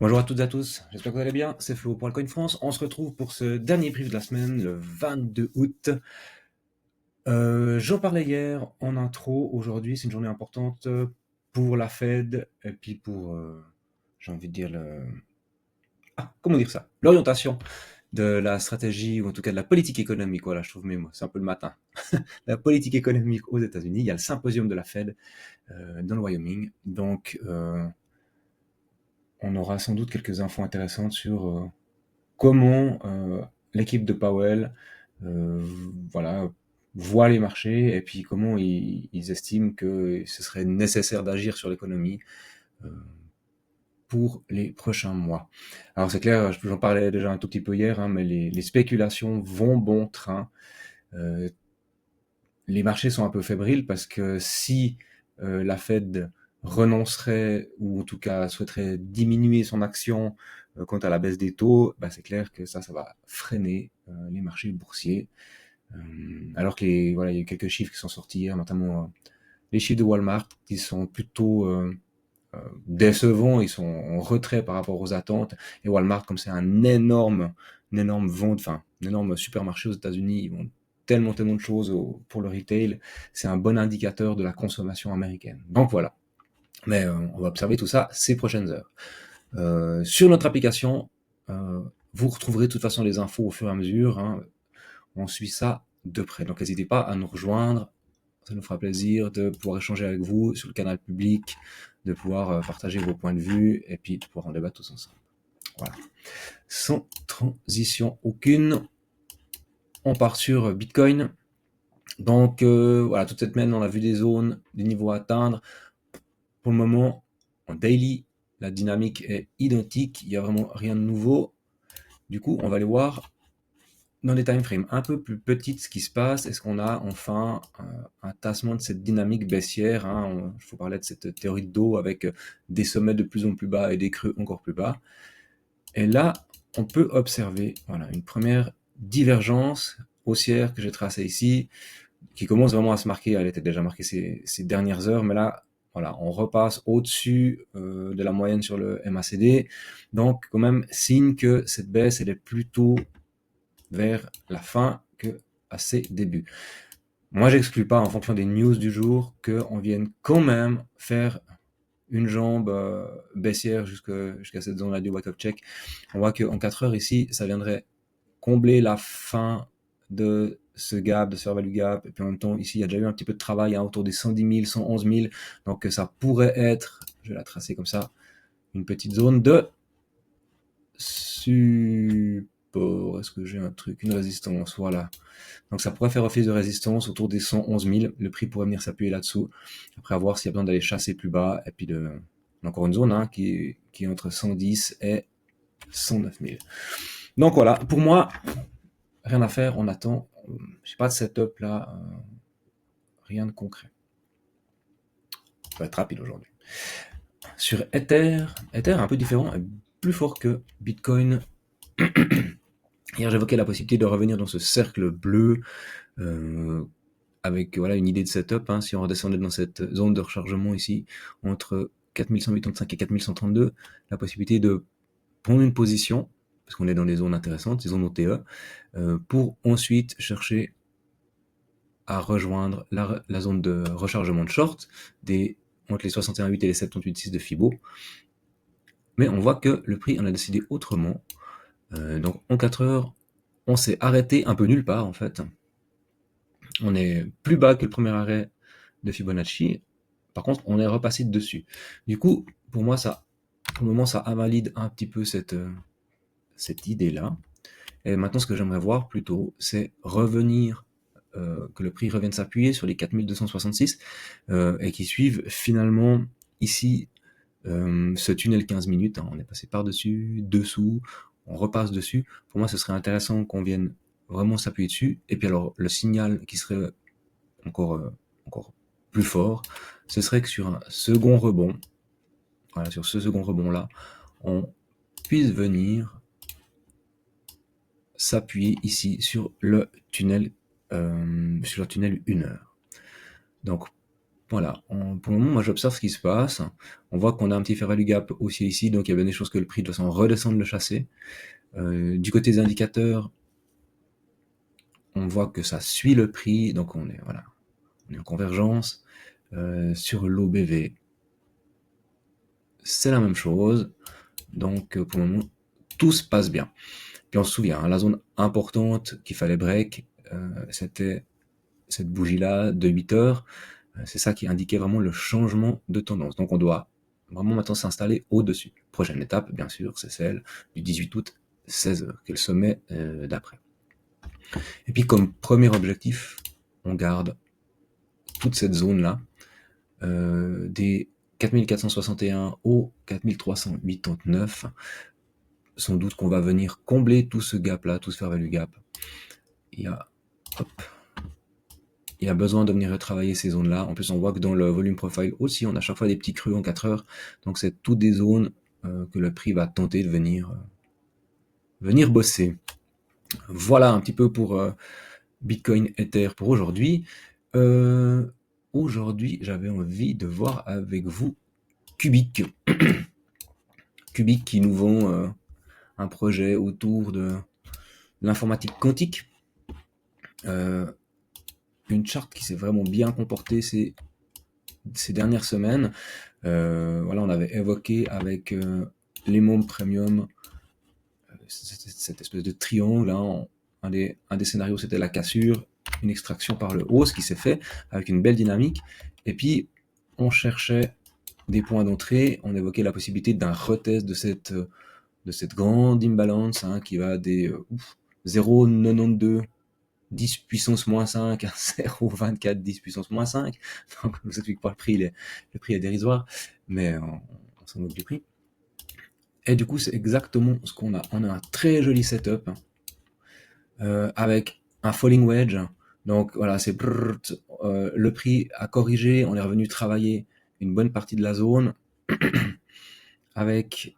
Bonjour à toutes et à tous, j'espère que vous allez bien, c'est Flo pour Altcoin France. On se retrouve pour ce dernier brief de la semaine, le 22 août. J'en parlais hier en intro, aujourd'hui c'est une journée importante pour la Fed et puis pour, j'ai envie de dire, comment dire ça, l'orientation de la stratégie ou en tout cas de la politique économique. Voilà, je trouve mes mots, c'est un peu le matin. La politique économique aux États-Unis, il y a le symposium de la Fed dans le Wyoming, donc on aura sans doute quelques infos intéressantes sur comment l'équipe de Powell euh, voilà, voit les marchés et puis comment ils estiment que ce serait nécessaire d'agir sur l'économie euh, pour les prochains mois. Alors c'est clair, j'en parlais déjà un tout petit peu hier, hein, mais les spéculations vont bon train. Euh, les marchés sont un peu fébriles parce que si la Fed renoncerait ou en tout cas souhaiterait diminuer son action quant à la baisse des taux, bah, c'est clair que ça va freiner les marchés boursiers. Alors que voilà, il y a eu quelques chiffres qui sont sortis hier, notamment les chiffres de Walmart qui sont plutôt décevants, ils sont en retrait par rapport aux attentes. Et Walmart, comme c'est une énorme vente, enfin, un énorme supermarché aux États-Unis, ils vendent tellement de choses pour le retail, c'est un bon indicateur de la consommation américaine. Donc voilà. Mais on va observer tout ça ces prochaines heures. Sur notre application, vous retrouverez de toute façon les infos au fur et à mesure, hein. On suit ça de près. Donc n'hésitez pas à nous rejoindre. Ça nous fera plaisir de pouvoir échanger avec vous sur le canal public, de pouvoir partager vos points de vue et puis de pouvoir en débattre tous ensemble. Voilà. Sans transition aucune, on part sur Bitcoin. Donc voilà, toute cette semaine, on a vu des zones, des niveaux à atteindre. Pour le moment, en daily, la dynamique est identique. Il n'y a vraiment rien de nouveau. Du coup, on va aller voir dans des time frames un peu plus petites ce qui se passe. Est-ce qu'on a enfin un tassement de cette dynamique baissière, hein? Il faut parler de cette théorie de dos avec des sommets de plus en plus bas et des creux encore plus bas. Et là, on peut observer voilà, une première divergence haussière que j'ai tracée ici, qui commence vraiment à se marquer. Elle était déjà marquée ces dernières heures, mais là, voilà, on repasse au-dessus de la moyenne sur le MACD. Donc, quand même, signe que cette baisse, elle est plutôt vers la fin que à ses débuts. Moi, j'exclus pas, en fonction des news du jour, qu'on vienne quand même faire une jambe baissière jusqu'à cette zone-là du wake-up check. On voit qu'en 4 heures ici, ça viendrait combler la fin de ce gap, de ce fair value gap. Et puis en même temps, ici, il y a déjà eu un petit peu de travail autour des 110 000, 111 000. Donc ça pourrait être, je vais la tracer comme ça, une petite zone de support. Est-ce que j'ai un truc, une résistance? Voilà. Donc ça pourrait faire office de résistance autour des 111 000. Le prix pourrait venir s'appuyer là-dessous. Après, à voir s'il y a besoin d'aller chasser plus bas. Et puis encore une zone qui est entre 110 et 109 000. Donc voilà, pour moi, rien à faire, on attend. J'ai pas de setup là, rien de concret. Ça va être rapide aujourd'hui. Sur Ether un peu différent, plus fort que Bitcoin. Hier, j'évoquais la possibilité de revenir dans ce cercle bleu avec voilà une idée de setup. Hein, si on redescendait dans cette zone de rechargement ici entre 4185 et 4132, la possibilité de prendre une position parce qu'on est dans des zones intéressantes, des zones OTE, pour ensuite chercher à rejoindre la zone de rechargement de short entre les 61,8 et les 78,6 de Fibo. Mais on voit que le prix en a décidé autrement. Donc en 4 heures, on s'est arrêté un peu nulle part en fait. On est plus bas que le premier arrêt de Fibonacci. Par contre, on est repassé dessus. Du coup, pour moi, pour le moment, ça invalide un petit peu cette idée-là. Et maintenant, ce que j'aimerais voir plutôt, c'est revenir, que le prix revienne s'appuyer sur les 4266 et qui suive finalement ici ce tunnel 15 minutes. Hein, on est passé par-dessus, dessous, on repasse dessus. Pour moi, ce serait intéressant qu'on vienne vraiment s'appuyer dessus. Et puis alors, le signal qui serait encore plus fort, ce serait que sur un second rebond, voilà, sur ce second rebond-là, on puisse venir s'appuyer ici sur le tunnel 1 heure. Donc, voilà, pour le moment, moi j'observe ce qui se passe. On voit qu'on a un petit fair value gap aussi ici, donc il y a bien des choses que le prix doit s'en redescendre le chasser. Du côté des indicateurs, on voit que ça suit le prix, donc on est en convergence. Sur l'OBV, c'est la même chose. Donc pour le moment, tout se passe bien. Puis on se souvient, hein, la zone importante qu'il fallait break, c'était cette bougie-là de 8 heures. C'est ça qui indiquait vraiment le changement de tendance. Donc on doit vraiment maintenant s'installer au-dessus. Prochaine étape, bien sûr, c'est celle du 18 août, 16 heures, qui est le sommet d'après. Et puis comme premier objectif, on garde toute cette zone-là, des 4461 au 4389. Sans doute qu'on va venir combler tout ce gap-là, tout ce fair value gap. Il y a besoin de venir retravailler ces zones-là. En plus, on voit que dans le volume profile aussi, on a chaque fois des petits crus en 4 heures. Donc, c'est toutes des zones que le prix va tenter de venir bosser. Voilà un petit peu pour Bitcoin Ether pour aujourd'hui. Aujourd'hui, j'avais envie de voir avec vous Cubic. Cubic qui nous vend un projet autour de l'informatique quantique. Une charte qui s'est vraiment bien comportée ces dernières semaines. On avait évoqué avec les membres premium cette espèce de triangle. Hein, un des scénarios, c'était la cassure, une extraction par le haut, ce qui s'est fait avec une belle dynamique. Et puis, on cherchait des points d'entrée. On évoquait la possibilité d'un retest de cette grande imbalance, hein, qui va des 0,92 10 puissance moins 5 à 0,24 10 puissance moins 5. Donc, je vous explique pas le prix est dérisoire, mais on s'en moque du prix. Et du coup, c'est exactement ce qu'on a. On a un très joli setup, avec un falling wedge. Donc voilà, c'est le prix a corrigé, on est revenu travailler une bonne partie de la zone. Avec,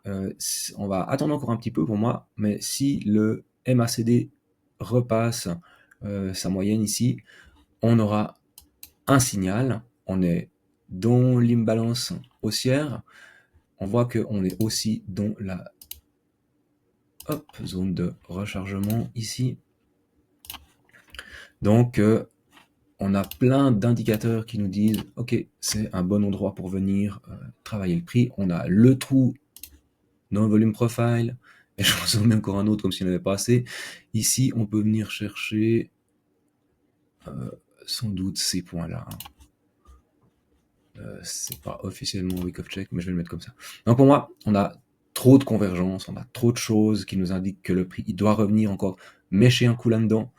on va attendre encore un petit peu pour moi, mais si le MACD repasse sa moyenne ici, on aura un signal. On est dans l'imbalance haussière. On voit qu'on est aussi dans la zone de rechargement ici. Donc, on a plein d'indicateurs qui nous disent ok, c'est un bon endroit pour venir travailler le prix. On a le trou dans le volume profile, et je vous en mets encore un autre comme s'il n'y en avait pas assez. Ici, on peut venir chercher sans doute ces points-là. C'est pas officiellement week of check, mais je vais le mettre comme ça. Donc pour moi, on a trop de convergence, on a trop de choses qui nous indiquent que le prix il doit revenir encore mécher un coup là-dedans.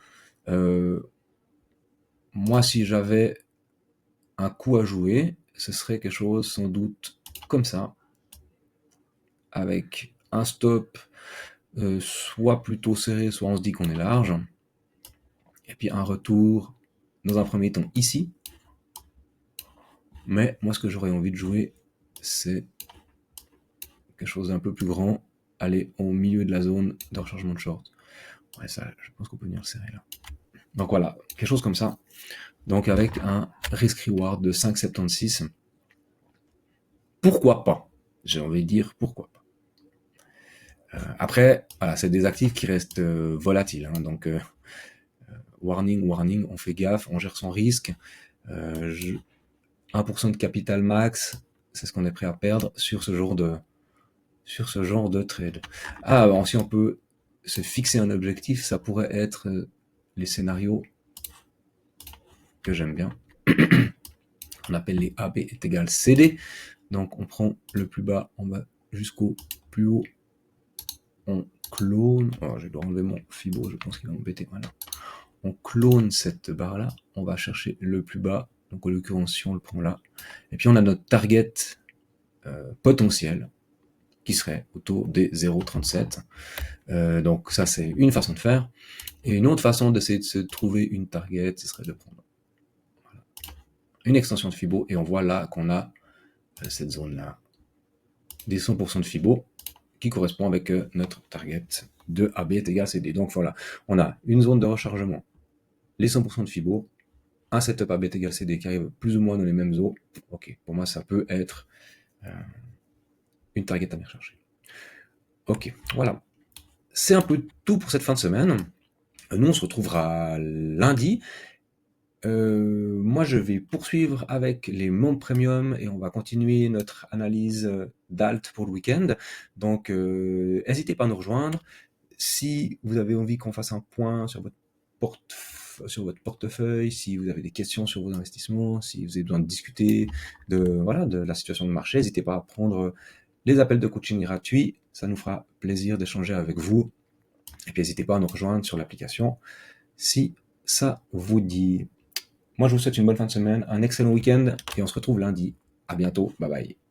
Moi, si j'avais un coup à jouer, ce serait quelque chose sans doute comme ça, avec un stop soit plutôt serré, soit on se dit qu'on est large, et puis un retour dans un premier temps ici. Mais moi, ce que j'aurais envie de jouer, c'est quelque chose d'un peu plus grand, aller au milieu de la zone de rechargement de short. Ouais, ça, je pense qu'on peut venir le serrer là. Donc voilà, quelque chose comme ça. Donc avec un risk-reward de 5,76. Pourquoi pas? J'ai envie de dire pourquoi pas. Après, voilà, c'est des actifs qui restent volatiles. Hein, donc, warning, on fait gaffe, on gère son risque. 1% de capital max, c'est ce qu'on est prêt à perdre sur ce genre de trade. Si on peut se fixer un objectif, ça pourrait être les scénarios que j'aime bien. On appelle les AB est égal CD. Donc on prend le plus bas, on va jusqu'au plus haut. On clone. Je dois enlever mon Fibo, je pense qu'il va m'embêter. Voilà. On clone cette barre-là. On va chercher le plus bas. Donc en l'occurrence, si on le prend là. Et puis on a notre target potentiel qui serait autour des 0,37. Donc ça, c'est une façon de faire. Et une autre façon d'essayer de se trouver une target, ce serait de prendre une extension de Fibo. Et on voit là qu'on a cette zone-là des 100% de Fibo qui correspond avec notre target de AB est égal CD. Donc voilà, on a une zone de rechargement, les 100% de Fibo, un setup à bêta égale CD qui arrive plus ou moins dans les mêmes eaux, ok, pour moi ça peut être une target à venir chercher. Ok, voilà. C'est un peu tout pour cette fin de semaine. Nous, on se retrouvera lundi. Moi, je vais poursuivre avec les membres premium et on va continuer notre analyse d'alt pour le week-end. Donc, n'hésitez pas à nous rejoindre. Si vous avez envie qu'on fasse un point sur votre portefeuille, si vous avez des questions sur vos investissements, si vous avez besoin de discuter de la situation de marché, n'hésitez pas à prendre les appels de coaching gratuits. Ça nous fera plaisir d'échanger avec vous. Et puis, n'hésitez pas à nous rejoindre sur l'application si ça vous dit. Moi, je vous souhaite une bonne fin de semaine, un excellent week-end et on se retrouve lundi. À bientôt. Bye bye.